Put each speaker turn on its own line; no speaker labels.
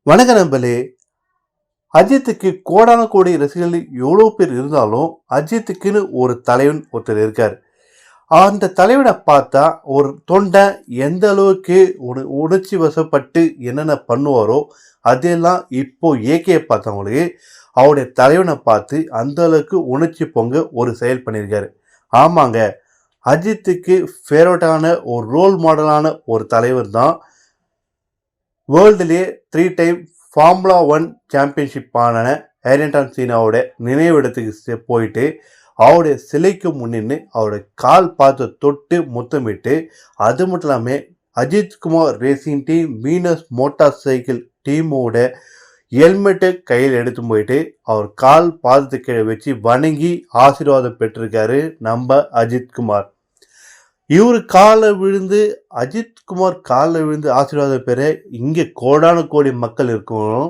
வணக்க நண்பர்களே. அஜித்துக்கு கோடான கோடி ரசிகர்கள் எவ்வளோ பேர் இருந்தாலும் அஜித்துக்குன்னு ஒரு தலைவன் ஒருத்தர் இருக்கார். அந்த தலைவனை பார்த்தா ஒரு தொண்டை எந்த அளவுக்கு உணர்ச்சி வசப்பட்டு என்னென்ன பண்ணுவாரோ அதெல்லாம் இப்போ ஏகே பார்த்தவங்களுக்கு அவருடைய தலைவனை பார்த்து அந்த அளவுக்கு உணர்ச்சி பொங்க ஒரு செயல் பண்ணியிருக்காரு. ஆமாங்க, அஜித்துக்கு ஃபேவரட்டான ஒரு ரோல் மாடலான ஒரு தலைவர் தான் வேர்ல்டுலேயே 3 டைம் ஃபார்முலா 1 சாம்பியன்ஷிப்பான ஏர்டன் சீனாவோட நினைவிடத்துக்கு போயிட்டு அவருடைய சிலைக்கு முன்னின்று அவருடைய கால் பார்த்து தொட்டு முத்தமிட்டு, அது மட்டும் இல்லாமல் Ajithkumar racing team Venus motorcycle டீமோட ஹெல்மெட்டை கையில் எடுத்து போயிட்டு அவர் கால் பாதத்துக்கு கீழே வச்சு வணங்கி ஆசீர்வாதம் பெற்றிருக்காரு நம்ம அஜித்குமார். இவர் காலில் விழுந்து அஜித்குமார் காலில் விழுந்து ஆசீர்வாதம் பெற இங்கே கோடான கோடி மக்கள் இருக்கணும்.